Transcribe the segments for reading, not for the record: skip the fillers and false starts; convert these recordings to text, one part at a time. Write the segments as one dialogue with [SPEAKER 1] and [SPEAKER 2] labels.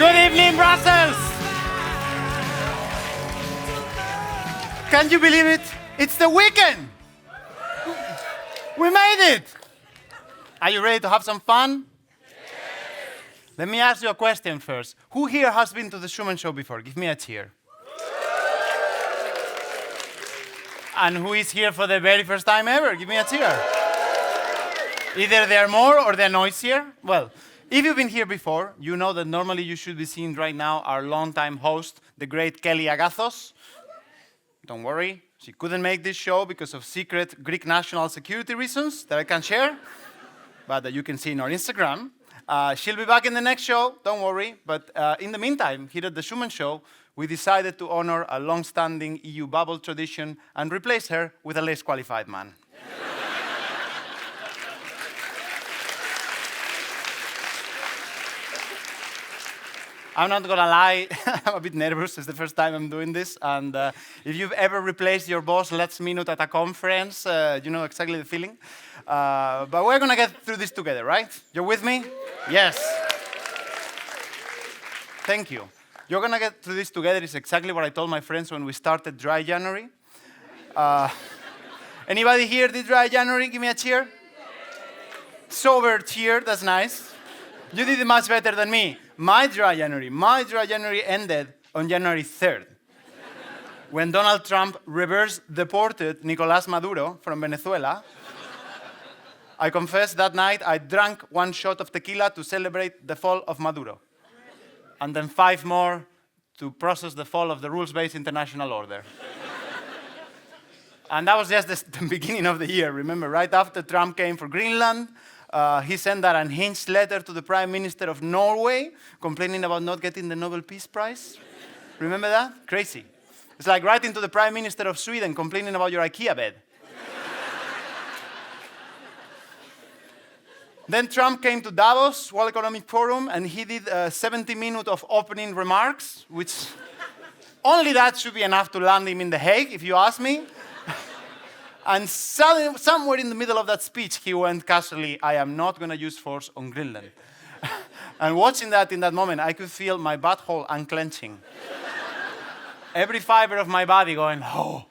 [SPEAKER 1] Good evening, Brussels! Can you believe it? It's the weekend! We made it! Are you ready to have some fun? Yes. Let me ask you a question first. Who here has been to the Schuman Show before? Give me a cheer. And who is here for the very first time ever? Give me a cheer. Either they're more or they're noisier. Well, if you've been here before, you know that normally you should be seeing right now our longtime host, the great Kelly Agathos. Don't worry, she couldn't make this show because of secret Greek national security reasons that I can't share, but that you can see in our Instagram. She'll be back in the next show, don't worry. But in the meantime, here at the Schuman Show, we decided to honor a long-standing EU bubble tradition and replace her with a less qualified man. I'm not gonna lie, I'm a bit nervous. It's the first time I'm doing this. And if you've ever replaced your boss last minute at a conference, you know exactly the feeling. But we're gonna get through this together, right? You're with me? Yes. Thank you. You're gonna get through this together is exactly what I told my friends when we started Dry January. Anybody here did Dry January? Give me a cheer. Sober cheer, that's nice. You did it much better than me. My dry January ended on January 3rd, when Donald Trump reverse deported Nicolás Maduro from Venezuela. I confess that night I drank one shot of tequila to celebrate the fall of Maduro, and then 5 more to process the fall of the rules-based international order. And that was just the beginning of the year, remember, right after Trump came for Greenland. He sent that unhinged letter to the Prime Minister of Norway, complaining about not getting the Nobel Peace Prize. Remember that? Crazy. It's like writing to the Prime Minister of Sweden, complaining about your IKEA bed. Then Trump came to Davos, World Economic Forum, and he did 70 minutes of opening remarks, which only that should be enough to land him in The Hague, if you ask me. And somewhere in the middle of that speech, he went casually, I am not going to use force on Greenland. And watching that in that moment, I could feel my butthole unclenching. Every fiber of my body going, oh,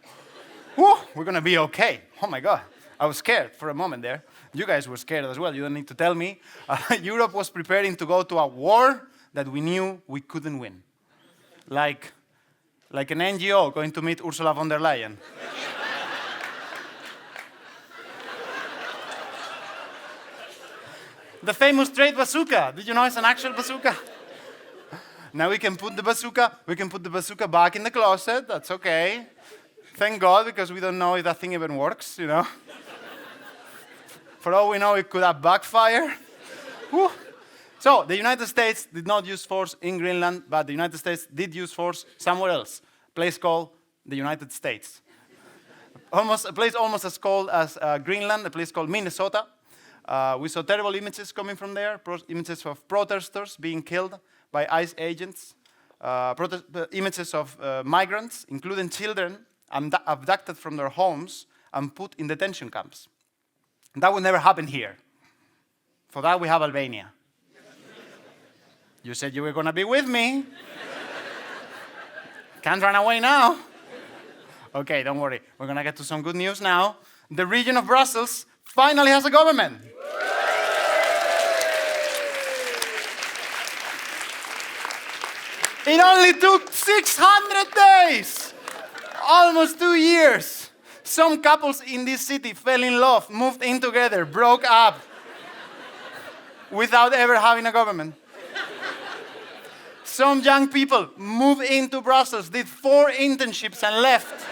[SPEAKER 1] whew, we're going to be okay. Oh my God. I was scared for a moment there. You guys were scared as well. You don't need to tell me. Europe was preparing to go to a war that we knew we couldn't win. Like an NGO going to meet Ursula von der Leyen. The famous trade bazooka. Did you know it's an actual bazooka? Now we can put the bazooka back in the closet. That's okay. Thank God, because we don't know if that thing even works, you know. For all we know, it could have backfired. Whew. So the United States did not use force in Greenland, but the United States did use force somewhere else. A place called the United States. A place almost as cold as Greenland, a place called Minnesota. We saw terrible images coming from there, images of protesters being killed by ICE agents, images of migrants, including children, abducted from their homes and put in detention camps. That would never happen here. For that, we have Albania. You said you were going to be with me. Can't run away now. Okay, don't worry. We're going to get to some good news now. The region of Brussels finally has a government. It only took 600 days, almost 2 years. Some couples in this city fell in love, moved in together, broke up, without ever having a government. Some young people moved into Brussels, did 4 internships and left,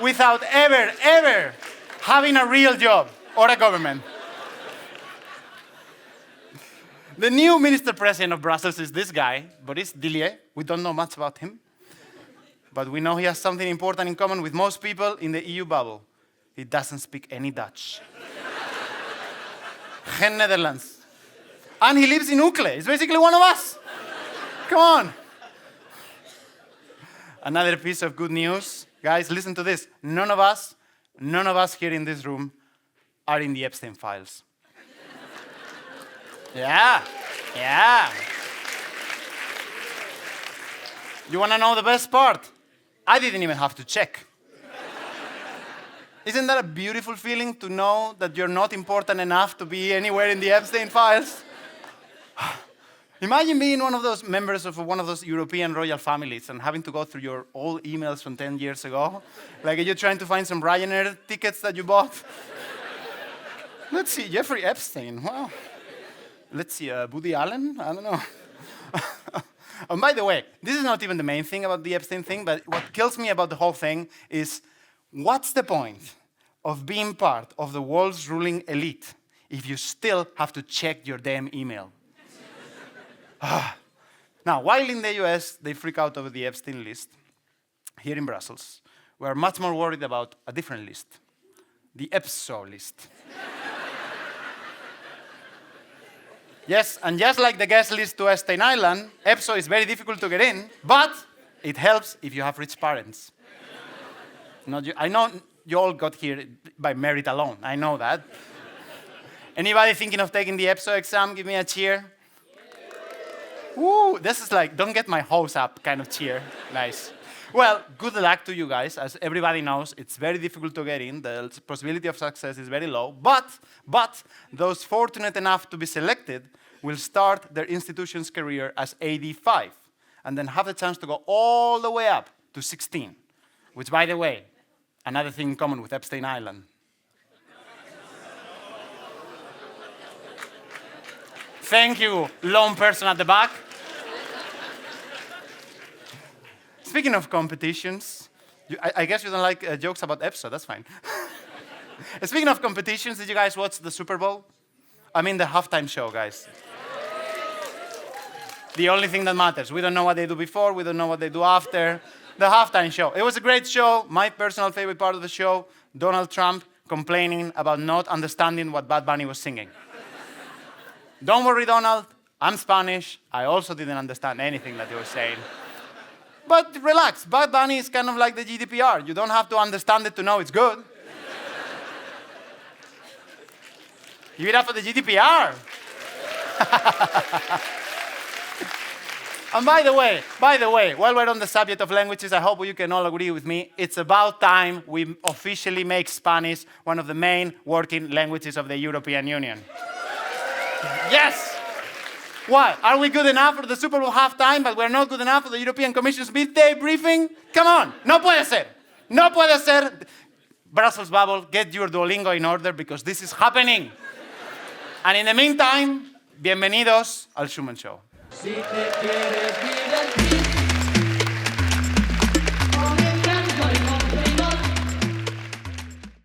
[SPEAKER 1] without ever having a real job or a government. The new Minister President of Brussels is this guy, Boris Dillier. We don't know much about him. But we know he has something important in common with most people in the EU bubble. He doesn't speak any Dutch. Geen Netherlands. And he lives in Uccle. He's basically one of us. Come on. Another piece of good news. Guys, listen to this. None of us here in this room are in the Epstein files. Yeah. You want to know the best part? I didn't even have to check. Isn't that a beautiful feeling to know that you're not important enough to be anywhere in the Epstein files? Imagine being one of those members of one of those European royal families and having to go through your old emails from 10 years ago. Like you're trying to find some Ryanair tickets that you bought. Let's see, Jeffrey Epstein, wow. Let's see, Woody Allen, I don't know. And by the way, this is not even the main thing about the Epstein thing, but what kills me about the whole thing is, what's the point of being part of the world's ruling elite if you still have to check your damn email? Now, while in the US, they freak out over the Epstein list, here in Brussels, we're much more worried about a different list, the EPSO list. Yes, and just like the guest list to Epstein Island, EPSO is very difficult to get in, but it helps if you have rich parents. I know you all got here by merit alone, I know that. Anybody thinking of taking the EPSO exam, give me a cheer. Woo, this is like, don't get my hopes up kind of cheer. Nice. Well, good luck to you guys. As everybody knows, it's very difficult to get in. The possibility of success is very low. But those fortunate enough to be selected will start their institution's career as AD5 and then have the chance to go all the way up to 16, which, by the way, another thing in common with Epstein Island. Thank you, lone person at the back. Speaking of competitions, I guess you don't like jokes about EPSO, that's fine. Speaking of competitions, did you guys watch the Super Bowl? I mean the halftime show, guys. The only thing that matters. We don't know what they do before, we don't know what they do after. The halftime show. It was a great show. My personal favorite part of the show, Donald Trump complaining about not understanding what Bad Bunny was singing. Don't worry, Donald, I'm Spanish. I also didn't understand anything that he was saying. But relax, Bad Bunny is kind of like the GDPR. You don't have to understand it to know it's good. Give it up for the GDPR. And by the way, while we're on the subject of languages, I hope you can all agree with me, it's about time we officially make Spanish one of the main working languages of the European Union. Yes! What? Are we good enough for the Super Bowl halftime, but we're not good enough for the European Commission's midday briefing? Come on! No puede ser! No puede ser! Brussels bubble, get your Duolingo in order because this is happening. And in the meantime, bienvenidos al Schuman Show. Si te quieres